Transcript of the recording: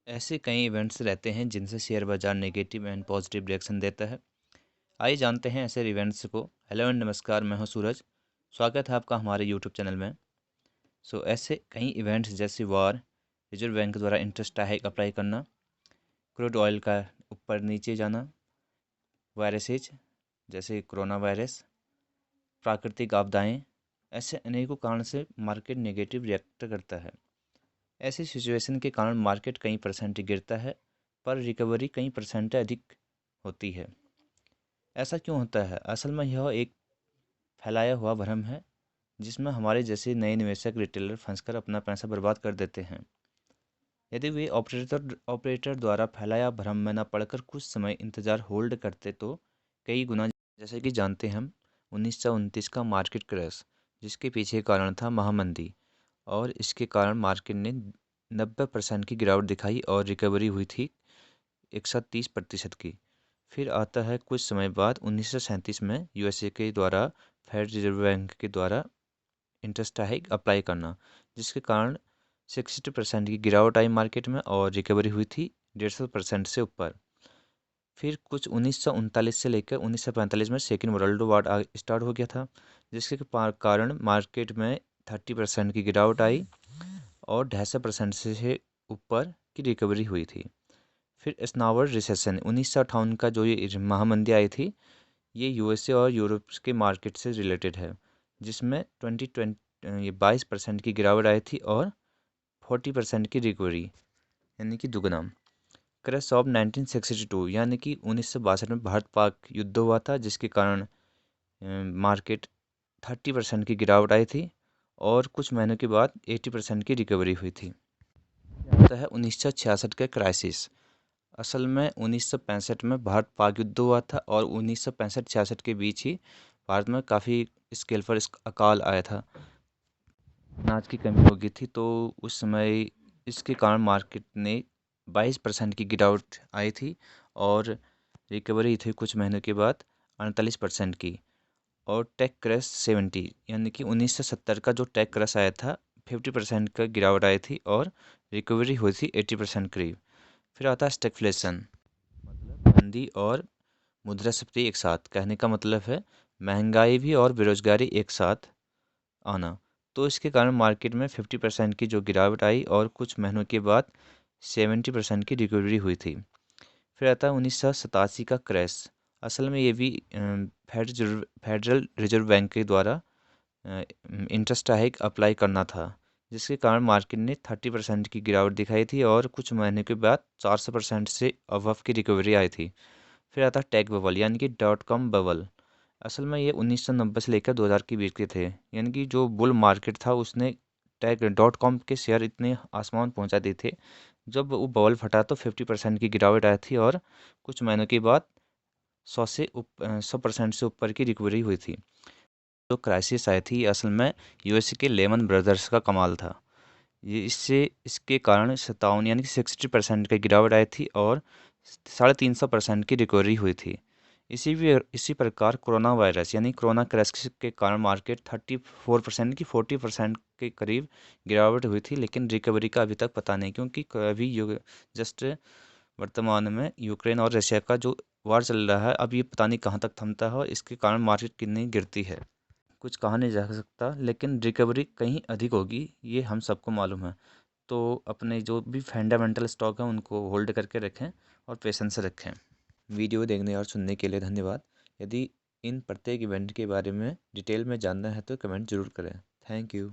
ऐसे कई इवेंट्स रहते हैं जिनसे शेयर बाजार नेगेटिव एंड पॉजिटिव रिएक्शन देता है। आइए जानते हैं ऐसे इवेंट्स को। हेलो एंड नमस्कार, मैं हूं सूरज। स्वागत है आपका हमारे यूट्यूब चैनल में। ऐसे कई इवेंट्स जैसे वार, रिजर्व बैंक द्वारा इंटरेस्ट हाइक अप्लाई करना, क्रूड ऑयल का ऊपर नीचे जाना, वायरसेज जैसे कोरोना वायरस, प्राकृतिक आपदाएं, ऐसे अनेकों कारण से मार्केट नेगेटिव रिएक्ट करता है। ऐसी सिचुएशन के कारण मार्केट कई परसेंट गिरता है, पर रिकवरी कई परसेंट अधिक होती है। ऐसा क्यों होता है? असल में यह एक फैलाया हुआ भ्रम है, जिसमें हमारे जैसे नए निवेशक रिटेलर फंसकर अपना पैसा बर्बाद कर देते हैं। यदि वे ऑपरेटर द्वारा फैलाया भ्रम में न पड़कर कुछ समय इंतजार होल्ड करते तो कई गुना, जैसे कि जानते हैं हम 1929 का मार्केट क्रैश, जिसके पीछे कारण था महामंदी, और इसके कारण मार्केट ने 90% की गिरावट दिखाई और रिकवरी हुई थी 130% की। फिर आता है कुछ समय बाद 1937 में यूएसए के द्वारा फेड रिजर्व बैंक के द्वारा इंटरेस्ट हाइक अप्लाई करना, जिसके कारण 60% की गिरावट आई मार्केट में और रिकवरी हुई थी 150% से ऊपर। फिर कुछ 1939 से लेकर 1945 में सेकेंड वर्ल्ड वार स्टार्ट हो गया था, जिसके कारण मार्केट में 30% की गिरावट आई और 250% से ऊपर की रिकवरी हुई थी। फिर स्नावर रिसेशन 1958 का जो ये महामंदी आई थी, ये यूएसए और यूरोप के मार्केट से रिलेटेड है, जिसमें 22% की गिरावट आई थी और 40% की रिकवरी, यानी कि दुगना। क्रैश ऑफ 1962 यानी कि 1962 में भारत पाक युद्ध हुआ था, जिसके कारण मार्केट 30% की गिरावट आई थी और कुछ महीनों के बाद 80% की रिकवरी हुई थी। आता है 1966 का क्राइसिस। असल में 1965 में भारत पाक युद्ध हुआ था और 1965-66 के बीच ही भारत में काफ़ी स्केल पर अकाल आया था। अनाज की कमी हो गई थी, तो उस समय इसके कारण मार्केट ने 22% की गिरावट आई थी और रिकवरी थी कुछ महीनों के बाद 48% की। और टेक क्रैश 70 यानी कि 1970 का जो टेक क्रैश आया था, 50% का गिरावट आई थी और रिकवरी हुई थी 80% करीब। फिर आता है स्टैगफ्लेशन, मतलब मंदी और मुद्रास्फीति एक साथ। कहने का मतलब है महंगाई भी और बेरोजगारी एक साथ आना। तो इसके कारण मार्केट में 50% की जो गिरावट आई और कुछ महीनों के बाद 70% की रिकवरी हुई थी। फिर आता है 1987 का क्रैश। असल में ये भी फेडरल रिजर्व बैंक के द्वारा इंटरेस्ट हाइक अप्लाई करना था, जिसके कारण मार्केट ने 30% की गिरावट दिखाई थी और कुछ महीने के बाद 400% से अबव की रिकवरी आई थी। फिर आता है टेक बबल, यानी कि डॉट कॉम बबल। असल में ये 1990 से लेकर 2000 के बीच के थे, यानी कि जो बुल मार्केट था उसने टेक डॉट कॉम के शेयर इतने आसमान पहुंचा दिए थे। जब वो बबल फटा तो 50% की गिरावट आई थी और कुछ महीनों के बाद 100% से ऊपर की रिकवरी हुई थी। जो क्राइसिस आई थी असल में यूएसए के लेमन ब्रदर्स का कमाल था। ये इसके कारण 57 यानी कि 60% की गिरावट आई थी और 350% की रिकवरी हुई थी। इसी प्रकार कोरोना वायरस यानी कोरोना क्रैश के कारण मार्केट 34% की 40% के करीब गिरावट हुई थी, लेकिन रिकवरी का अभी तक पता नहीं, क्योंकि अभी जस्ट वर्तमान में यूक्रेन और रशिया का जो वार चल रहा है, अब ये पता नहीं कहाँ तक थमता है और इसके कारण मार्केट कितनी गिरती है, कुछ कहा नहीं जा सकता, लेकिन रिकवरी कहीं अधिक होगी, ये हम सबको मालूम है। तो अपने जो भी फंडामेंटल स्टॉक हैं उनको होल्ड करके रखें और पेशेंस रखें। वीडियो देखने और सुनने के लिए धन्यवाद। यदि इन प्रत्येक इवेंट के बारे में डिटेल में जानना है तो कमेंट ज़रूर करें। Thank you.